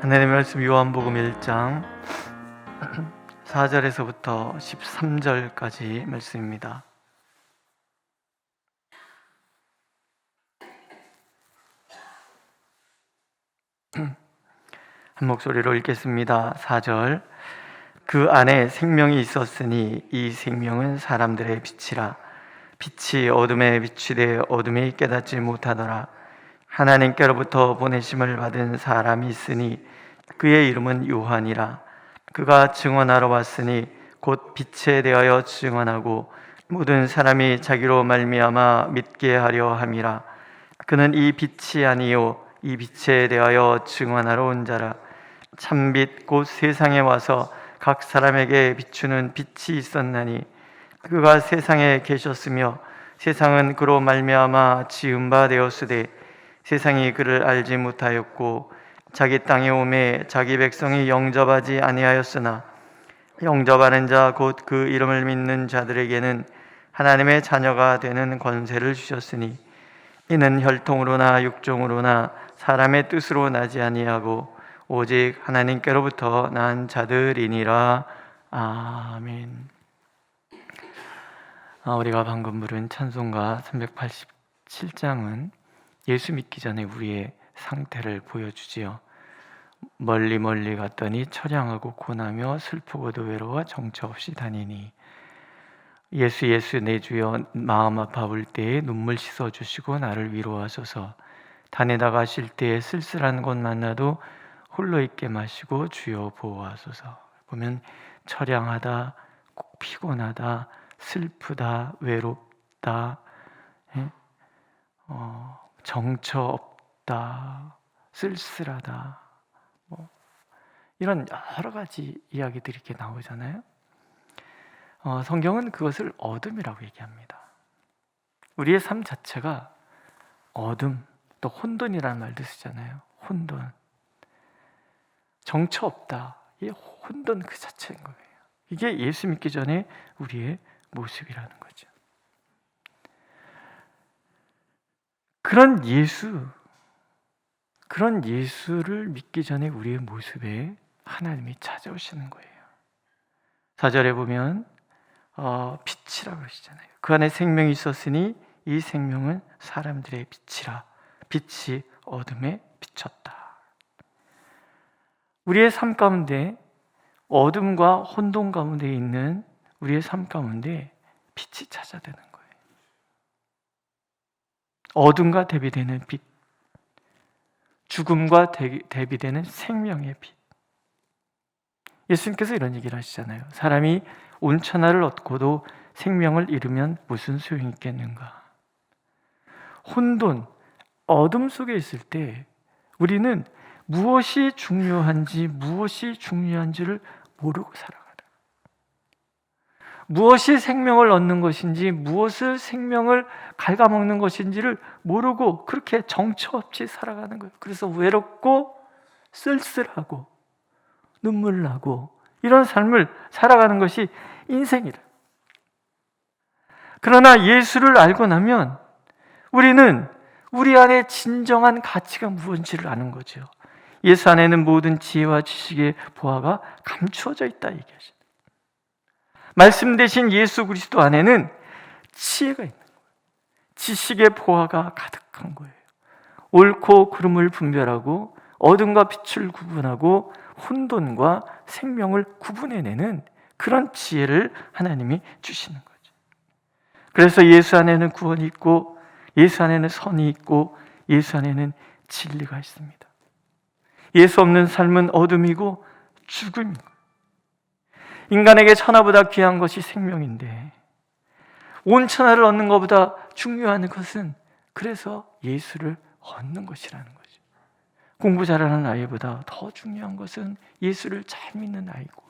하나님의 말씀 요한복음 1장 4절에서부터 13절까지 말씀입니다. 한 목소리로 읽겠습니다. 4절. 그 안에 생명이 있었으니 이 생명은 사람들의 빛이라. 빛이 어둠에 비추되 어둠이 깨닫지 못하더라. 하나님께로부터 보내심을 받은 사람이 있으니 그의 이름은 요한이라. 그가 증언하러 왔으니 곧 빛에 대하여 증언하고 모든 사람이 자기로 말미암아 믿게 하려 함이라. 그는 이 빛이 아니요 이 빛에 대하여 증언하러 온 자라. 참빛 곧 세상에 와서 각 사람에게 비추는 빛이 있었나니 그가 세상에 계셨으며 세상은 그로 말미암아 지은 바 되었으되 세상이 그를 알지 못하였고 자기 땅에 오매 자기 백성이 영접하지 아니하였으나 영접하는 자 곧 그 이름을 믿는 자들에게는 하나님의 자녀가 되는 권세를 주셨으니 이는 혈통으로나 육종으로나 사람의 뜻으로 나지 아니하고 오직 하나님께로부터 난 자들이니라. 아멘. 우리가 방금 부른 찬송가 387장은 예수 믿기 전에 우리의 상태를 보여주지요. 멀리 멀리 갔더니 처량하고 고나며 슬프고도 외로워 정처 없이 다니니 예수 예수 내 주여 마음 아파올 때에 눈물 씻어주시고 나를 위로하소서. 다니다 가실 때에 쓸쓸한 곳 만나도 홀로 있게 마시고 주여 보호하소서. 보면 처량하다, 피곤하다, 슬프다, 외롭다, 정처 없다, 쓸쓸하다, 이런 여러 가지 이야기들이 이렇게 나오잖아요. 성경은 그것을 어둠이라고 얘기합니다. 우리의 삶 자체가 어둠, 또 혼돈이라는 말도 쓰잖아요. 혼돈, 정처 없다, 이 혼돈 그 자체인 거예요. 이게 예수 믿기 전에 우리의 모습이라는 거죠. 그런 예수를 믿기 전에 우리의 모습에 하나님이 찾아오시는 거예요. 4절에 보면 빛이라고 그러시잖아요. 그 안에 생명이 있었으니 이 생명은 사람들의 빛이라. 빛이 어둠에 비쳤다. 우리의 삶 가운데 어둠과 혼돈 가운데 있는 우리의 삶 가운데 빛이 찾아드는 거예요. 어둠과 대비되는 빛, 죽음과 대비되는 생명의 빛. 예수님께서 이런 얘기를 하시잖아요. 사람이 온 천하를 얻고도 생명을 잃으면 무슨 소용이 있겠는가. 혼돈, 어둠 속에 있을 때 우리는 무엇이 중요한지를 모르고 살아가라. 무엇이 생명을 얻는 것인지, 무엇을 생명을 갉아먹는 것인지를 모르고 그렇게 정처 없이 살아가는 거예요. 그래서 외롭고 쓸쓸하고 눈물 나고 이런 삶을 살아가는 것이 인생이라. 그러나 예수를 알고 나면 우리는 우리 안에 진정한 가치가 무엇인지를 아는 거죠. 예수 안에는 모든 지혜와 지식의 보화가 감추어져 있다 얘기하시죠. 말씀 대신 예수 그리스도 안에는 지혜가 있는 거예요. 지식의 보화가 가득한 거예요. 옳고 그름을 분별하고 어둠과 빛을 구분하고 혼돈과 생명을 구분해내는 그런 지혜를 하나님이 주시는 거죠. 그래서 예수 안에는 구원이 있고 예수 안에는 선이 있고 예수 안에는 진리가 있습니다. 예수 없는 삶은 어둠이고 죽음이고, 인간에게 천하보다 귀한 것이 생명인데 온 천하를 얻는 것보다 중요한 것은 그래서 예수를 얻는 것이라는 거죠. 공부 잘하는 아이보다 더 중요한 것은 예수를 잘 믿는 아이고,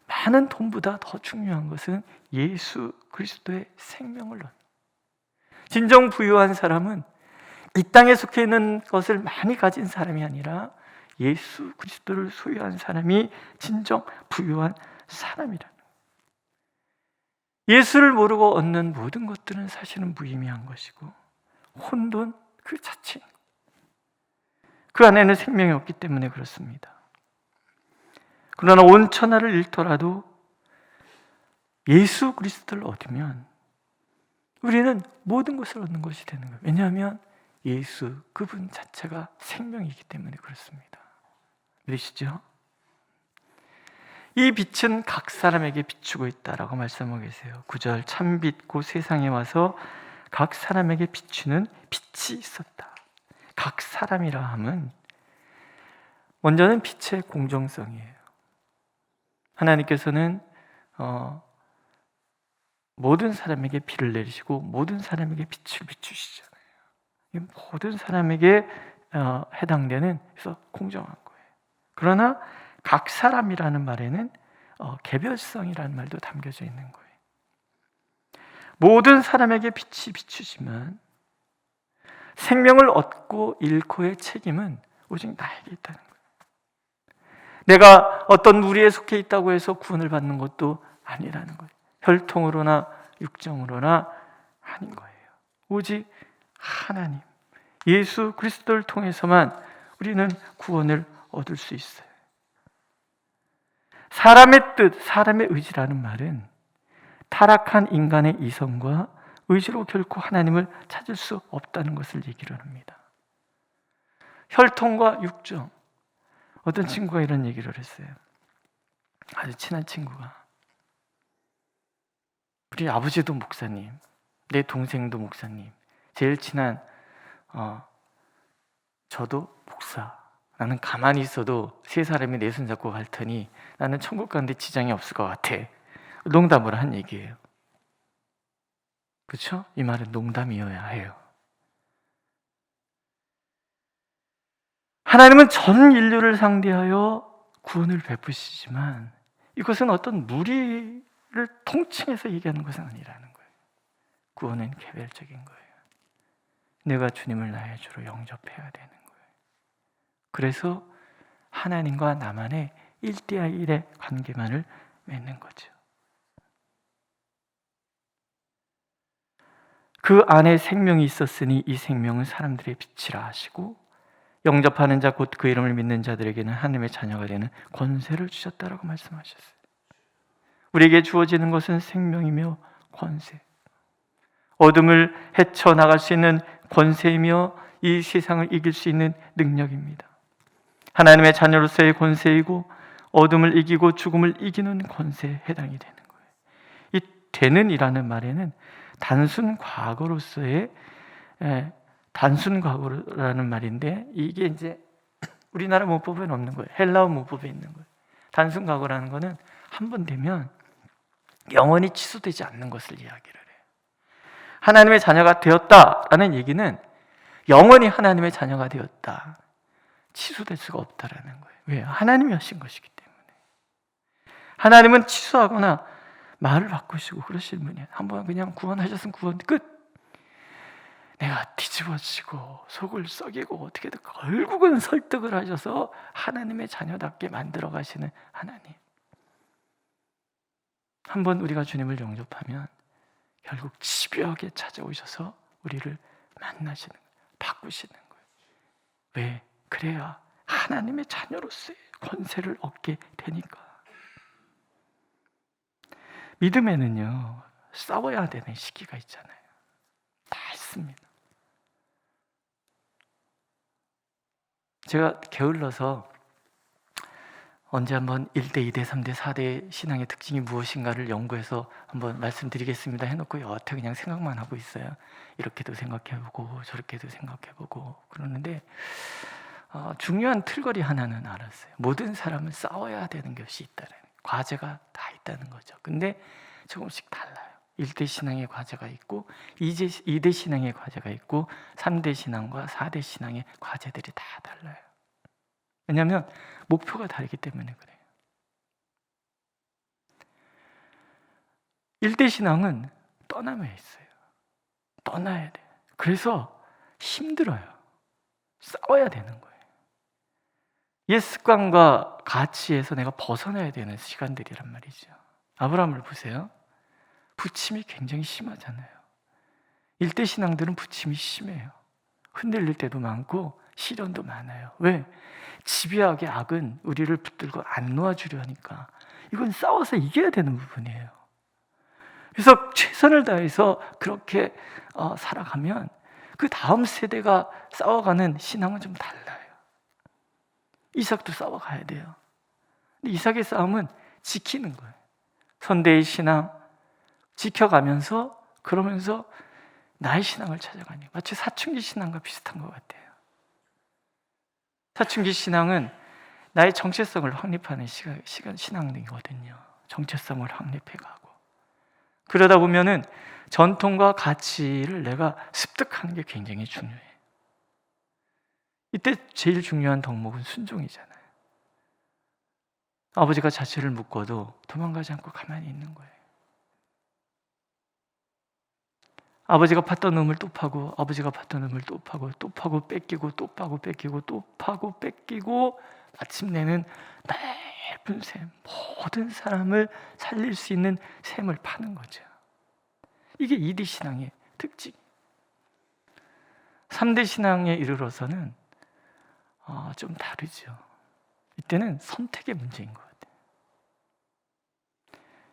많은 돈보다 더 중요한 것은 예수 그리스도의 생명을 얻는. 진정 부유한 사람은 이 땅에 속해 있는 것을 많이 가진 사람이 아니라 예수 그리스도를 소유한 사람이 진정 부유한 사람이라는. 예수를 모르고 얻는 모든 것들은 사실은 무의미한 것이고 혼돈 그 자체인 거예요. 그 안에는 생명이 없기 때문에 그렇습니다. 그러나 온 천하를 잃더라도 예수 그리스도를 얻으면 우리는 모든 것을 얻는 것이 되는 거예요. 왜냐하면 예수 그분 자체가 생명이기 때문에 그렇습니다. 믿으시죠? 이 빛은 각 사람에게 비추고 있다라고 말씀하고 계세요. 9절 참빛 곧 세상에 와서 각 사람에게 비추는 빛이 있었다. 각 사람이라 함은 먼저는 빛의 공정성이에요. 하나님께서는 모든 사람에게 비를 내리시고 모든 사람에게 빛을 비추시잖아요. 모든 사람에게 해당되는, 그래서 공정한 거예요. 그러나 각 사람이라는 말에는 개별성이라는 말도 담겨져 있는 거예요. 모든 사람에게 빛이 비추지만 생명을 얻고 잃고의 책임은 오직 나에게 있다는 거예요. 내가 어떤 무리에 속해 있다고 해서 구원을 받는 것도 아니라는 거예요. 혈통으로나 육정으로나 아닌 거예요. 오직 하나님, 예수 그리스도를 통해서만 우리는 구원을 얻을 수 있어요. 사람의 뜻, 사람의 의지라는 말은 타락한 인간의 이성과 의지로 결코 하나님을 찾을 수 없다는 것을 얘기를 합니다. 혈통과 육정. 어떤 친구가 이런 얘기를 했어요. 아주 친한 친구가, 우리 아버지도 목사님, 내 동생도 목사님, 제일 친한 저도 목사. 나는 가만히 있어도 세 사람이 내 손 잡고 갈 테니 나는 천국 가는데 지장이 없을 것 같아. 농담으로 한 얘기예요. 그렇죠? 이 말은 농담이어야 해요. 하나님은 전 인류를 상대하여 구원을 베푸시지만 이것은 어떤 무리를 통칭해서 얘기하는 것은 아니라는 거예요. 구원은 개별적인 거예요. 내가 주님을 나의 주로 영접해야 되는 거예요. 그래서 하나님과 나만의 1대1의 관계만을 맺는 거죠. 그 안에 생명이 있었으니 이 생명은 사람들의 빛이라 하시고 영접하는 자 곧 그 이름을 믿는 자들에게는 하나님의 자녀가 되는 권세를 주셨다라고 말씀하셨어요. 우리에게 주어지는 것은 생명이며 권세, 어둠을 헤쳐나갈 수 있는 권세이며 이 세상을 이길 수 있는 능력입니다. 하나님의 자녀로서의 권세이고 어둠을 이기고 죽음을 이기는 권세에 해당이 되는 거예요. 이 되는이라는 말에는 단순 과거로서의 단순 과거라는 말인데, 이게 이제 우리나라 문법에는 없는 거예요. 헬라어 문법에 있는 거예요. 단순 과거라는 거는 한 번 되면 영원히 취소되지 않는 것을 이야기를 해요. 하나님의 자녀가 되었다라는 얘기는 영원히 하나님의 자녀가 되었다, 취소될 수가 없다라는 거예요. 왜요? 하나님이 하신 것이기 때문에. 하나님은 취소하거나 말을 바꾸시고 그러시는 분이에요. 한번 그냥 구원하셨으면 구원 끝. 내가 뒤집어지고 속을 썩이고 어떻게든 결국은 설득을 하셔서 하나님의 자녀답게 만들어 가시는 하나님. 한번 우리가 주님을 영접하면 결국 집요하게 찾아오셔서 우리를 만나시는 거예요. 바꾸시는 거예요. 왜? 그래야 하나님의 자녀로서의 권세를 얻게 되니까. 믿음에는요, 싸워야 되는 시기가 있잖아요. 다 있습니다. 제가 게을러서 언제 한번 1대, 2대, 3대, 4대 신앙의 특징이 무엇인가를 연구해서 한번 말씀드리겠습니다 해놓고 여태 그냥 생각만 하고 있어요. 이렇게도 생각해보고 저렇게도 생각해보고 그러는데 중요한 틀거리 하나는 알았어요. 모든 사람은 싸워야 되는 것이 있다는, 과제가 다 있다는 거죠. 근데 조금씩 달라요. 1대 신앙의 과제가 있고 2대 신앙의 과제가 있고 3대 신앙과 4대 신앙의 과제들이 다 달라요. 왜냐하면 목표가 다르기 때문에 그래요. 1대 신앙은 떠남에 있어요. 떠나야 돼요. 그래서 힘들어요. 싸워야 되는 거예요. 옛 습관과 가치에서 내가 벗어나야 되는 시간들이란 말이죠. 아브라함을 보세요. 부침이 굉장히 심하잖아요. 1대 신앙들은 부침이 심해요. 흔들릴 때도 많고 시련도 많아요. 왜? 집요하게 악은 우리를 붙들고 안 놓아주려 하니까. 이건 싸워서 이겨야 되는 부분이에요. 그래서 최선을 다해서 그렇게 살아가면 그 다음 세대가 싸워가는 신앙은 좀 달라요. 이삭도 싸워가야 돼요. 근데 이삭의 싸움은 지키는 거예요. 선대의 신앙 지켜가면서, 그러면서 나의 신앙을 찾아가니, 마치 사춘기 신앙과 비슷한 것 같아요. 사춘기 신앙은 나의 정체성을 확립하는 신앙이거든요. 정체성을 확립해가고, 그러다 보면은 전통과 가치를 내가 습득하는 게 굉장히 중요해. 이때 제일 중요한 덕목은 순종이잖아요. 아버지가 자취를 묶어도 도망가지 않고 가만히 있는 거예요. 아버지가 팠던 음을 또 파고, 아버지가 팠던 음을 또 파고, 또 파고 뺏기고, 또 파고 뺏기고, 또 파고 뺏기고, 마침내는 넓은 샘, 모든 사람을 살릴 수 있는 샘을 파는 거죠. 이게 2대 신앙의 특징. 3대 신앙에 이르러서는 좀 다르죠. 이때는 선택의 문제인 것 같아요.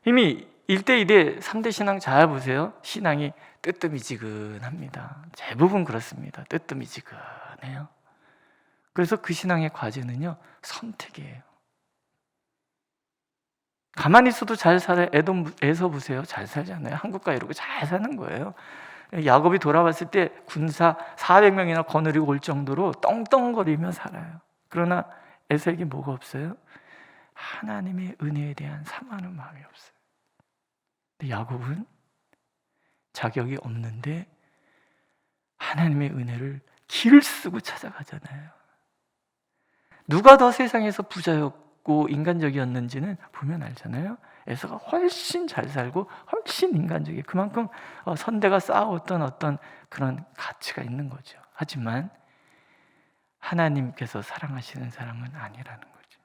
이미 1대, 2대, 3대 신앙 잘 보세요. 신앙이 뜨뜻미지근합니다. 대부분 그렇습니다. 뜨뜻미지근해요. 그래서 그 신앙의 과제는요, 선택이에요. 가만히 있어도 잘 살아요. 에서 보세요. 잘 살잖아요. 한국과 이러고 잘 사는 거예요. 야곱이 돌아왔을 때 군사 400명이나 거느리고 올 정도로 떵떵거리며 살아요. 그러나 에서에게 뭐가 없어요? 하나님의 은혜에 대한 사모하는 마음이 없어요. 근데 야곱은 자격이 없는데 하나님의 은혜를 길을 쓰고 찾아가잖아요. 누가 더 세상에서 부자였고 인간적이었는지는 보면 알잖아요. 에서가 훨씬 잘 살고 훨씬 인간적이에요. 그만큼 선대가 쌓아왔던 어떤 그런 가치가 있는 거죠. 하지만 하나님께서 사랑하시는 사람은 아니라는 거죠.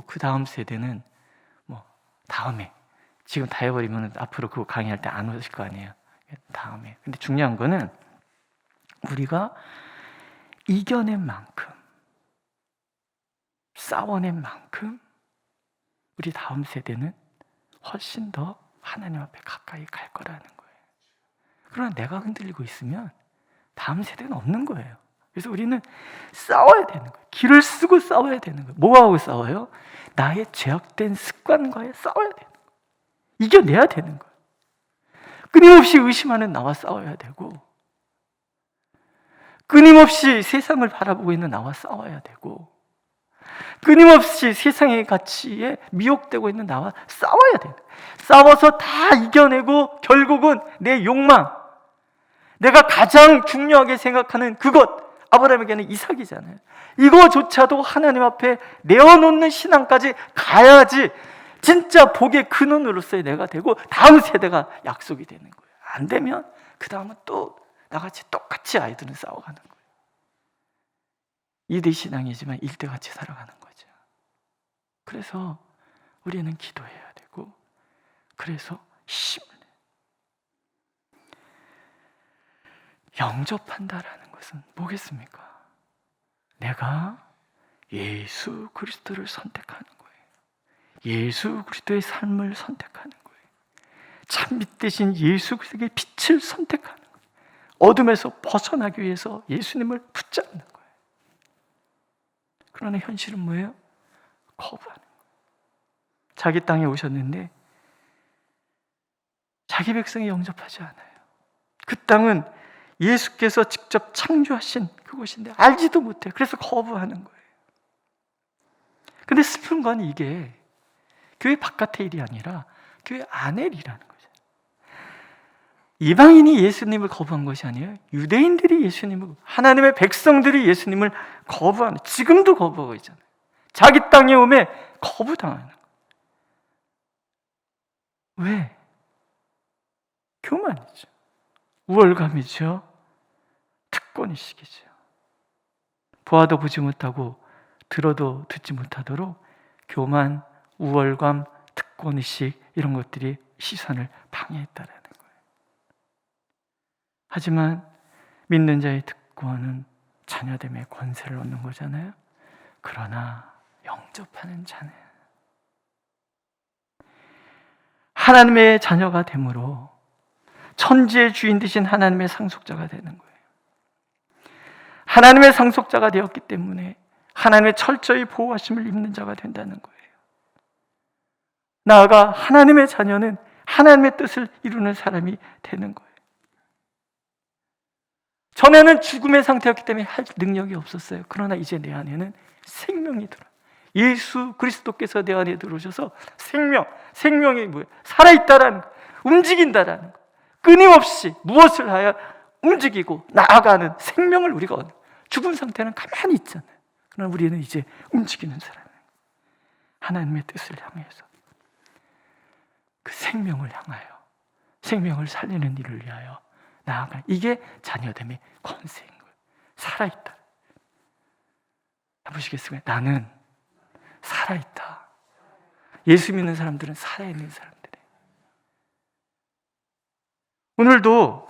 그 다음 세대는 다음에, 지금 다 해버리면 앞으로 그거 강의할 때 안 오실 거 아니에요. 다음에. 근데 중요한 거는 우리가 이겨낸 만큼, 싸워낸 만큼 우리 다음 세대는 훨씬 더 하나님 앞에 가까이 갈 거라는 거예요. 그러나 내가 흔들리고 있으면 다음 세대는 없는 거예요. 그래서 우리는 싸워야 되는 거예요. 길을 쓰고 싸워야 되는 거예요. 뭐하고 싸워요? 나의 죄악된 습관과에 싸워야 되는 거예요. 이겨내야 되는 거예요. 끊임없이 의심하는 나와 싸워야 되고, 끊임없이 세상을 바라보고 있는 나와 싸워야 되고, 끊임없이 세상의 가치에 미혹되고 있는 나와 싸워야 돼요. 싸워서 다 이겨내고 결국은 내 욕망, 내가 가장 중요하게 생각하는 그것, 아브라함에게는 이삭이잖아요. 이거조차도 하나님 앞에 내어놓는 신앙까지 가야지 진짜 복의 근원으로서의 내가 되고 다음 세대가 약속이 되는 거예요. 안 되면 그 다음은 또 나같이 똑같이 아이들은 싸워가는 거예요. 2대 신앙이지만 1대 같이 살아가는 거죠. 그래서 우리는 기도해야 되고, 그래서 힘을 영접한다라는 것은 뭐겠습니까? 내가 예수 그리스도를 선택하는 거예요. 예수 그리스도의 삶을 선택하는 거예요. 참빛 대신 예수 그리스도의 빛을 선택하는 거예요. 어둠에서 벗어나기 위해서 예수님을 붙잡는 거예요. 그러나 현실은 뭐예요? 거부하는 거예요. 자기 땅에 오셨는데 자기 백성이 영접하지 않아요. 그 땅은 예수께서 직접 창조하신 그곳인데 알지도 못해. 그래서 거부하는 거예요. 근데 슬픈 건 이게 교회 바깥의 일이 아니라 교회 안의 일이라는 거죠. 이방인이 예수님을 거부한 것이 아니에요. 유대인들이 예수님을, 하나님의 백성들이 예수님을 거부하는, 지금도 거부하고 있잖아요. 자기 땅에 오면 거부당하는 거예요. 왜? 교만이죠. 우월감이죠. 특권의식이죠. 보아도 보지 못하고 들어도 듣지 못하도록 교만, 우월감, 특권의식 이런 것들이 시선을 방해했다라는 거예요. 하지만 믿는 자의 특권은 자녀됨의 권세를 얻는 거잖아요. 그러나 영접하는 자는 하나님의 자녀가 되므로 천지의 주인 되신 하나님의 상속자가 되는 거예요. 하나님의 상속자가 되었기 때문에 하나님의 철저히 보호하심을 입는 자가 된다는 거예요. 나아가 하나님의 자녀는 하나님의 뜻을 이루는 사람이 되는 거예요. 전에는 죽음의 상태였기 때문에 할 능력이 없었어요. 그러나 이제 내 안에는 생명이 들어요. 예수 그리스도께서 내 안에 들어오셔서 생명이 뭐예요? 살아있다라는 거, 움직인다라는 거, 끊임없이 무엇을 하여 움직이고 나아가는 생명을 우리가 얻는, 죽은 상태는 가만히 있잖아요. 그러나 우리는 이제 움직이는 사람이에요. 하나님의 뜻을 향해서 그 생명을 향하여 생명을 살리는 일을 위하여 나아가, 이게 자녀됨의 권세인 거예요. 살아있다. 해보시겠습니까? 나는 살아있다. 예수 믿는 사람들은 살아있는 사람들이에요. 오늘도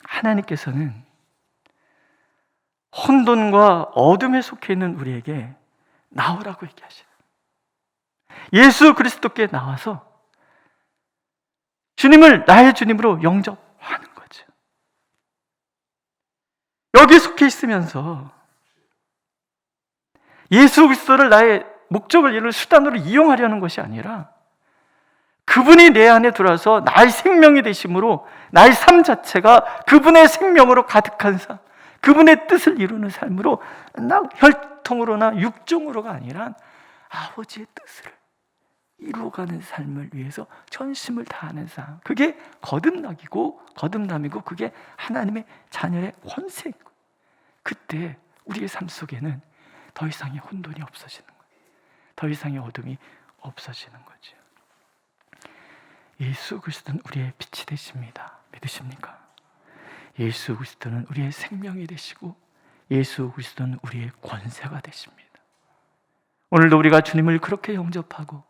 하나님께서는 혼돈과 어둠에 속해 있는 우리에게 나오라고 얘기하시는, 예수 그리스도께 나와서 주님을 나의 주님으로 영접하는 거죠. 여기 속해 있으면서 예수 그리스도를 나의 목적을 이루는 수단으로 이용하려는 것이 아니라 그분이 내 안에 들어와서 나의 생명이 되심으로 나의 삶 자체가 그분의 생명으로 가득한 삶, 그분의 뜻을 이루는 삶으로, 나 혈통으로나 육종으로가 아니라 아버지의 뜻을 이루어가는 삶을 위해서 전심을 다하는 삶, 그게 거듭남이고 그게 하나님의 자녀의 권세인 거예요. 그때 우리의 삶 속에는 더 이상의 혼돈이 없어지는 거예요. 더 이상의 어둠이 없어지는 거죠. 예수 그리스도는 우리의 빛이 되십니다. 믿으십니까? 예수 그리스도는 우리의 생명이 되시고 예수 그리스도는 우리의 권세가 되십니다. 오늘도 우리가 주님을 그렇게 영접하고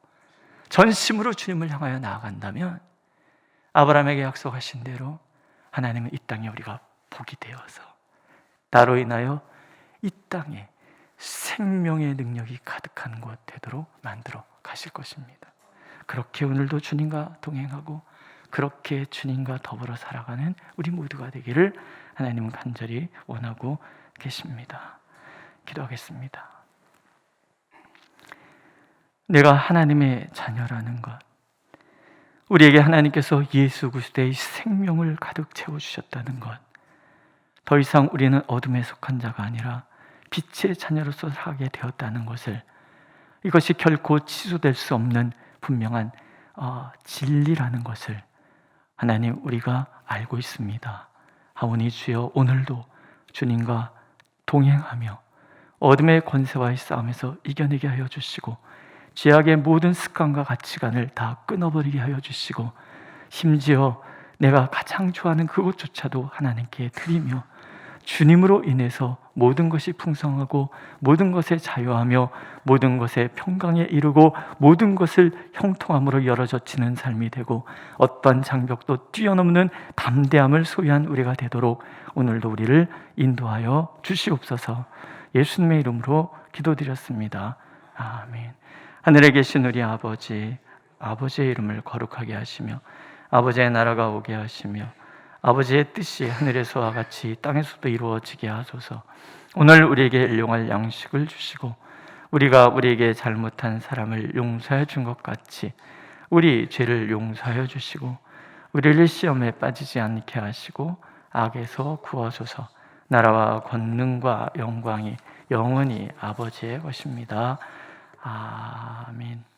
전심으로 주님을 향하여 나아간다면 아브라함에게 약속하신 대로 하나님은 이 땅에 우리가 복이 되어서 나로 인하여 이 땅에 생명의 능력이 가득한 곳 되도록 만들어 가실 것입니다. 그렇게 오늘도 주님과 동행하고 그렇게 주님과 더불어 살아가는 우리 모두가 되기를 하나님은 간절히 원하고 계십니다. 기도하겠습니다. 내가 하나님의 자녀라는 것, 우리에게 하나님께서 예수 그리스도의 생명을 가득 채워주셨다는 것, 더 이상 우리는 어둠에 속한 자가 아니라 빛의 자녀로서 살게 되었다는 것을, 이것이 결코 취소될 수 없는 분명한 진리라는 것을 하나님 우리가 알고 있습니다. 하오니 주여, 오늘도 주님과 동행하며 어둠의 권세와의 싸움에서 이겨내게 하여 주시고 죄악의 모든 습관과 가치관을 다 끊어버리게 하여 주시고 심지어 내가 가장 좋아하는 그것조차도 하나님께 드리며 주님으로 인해서 모든 것이 풍성하고 모든 것에 자유하며 모든 것에 평강에 이르고 모든 것을 형통함으로 열어젖히는 삶이 되고 어떤 장벽도 뛰어넘는 담대함을 소유한 우리가 되도록 오늘도 우리를 인도하여 주시옵소서. 예수님의 이름으로 기도드렸습니다. 아멘. 하늘에 계신 우리 아버지, 아버지의 이름을 거룩하게 하시며 아버지의 나라가 오게 하시며 아버지의 뜻이 하늘에서와 같이 땅에서도 이루어지게 하소서. 오늘 우리에게 일용할 양식을 주시고 우리가 우리에게 잘못한 사람을 용서해 준 것 같이 우리 죄를 용서하여 주시고 우리를 시험에 빠지지 않게 하시고 악에서 구하소서. 나라와 권능과 영광이 영원히 아버지의 것입니다. 아멘.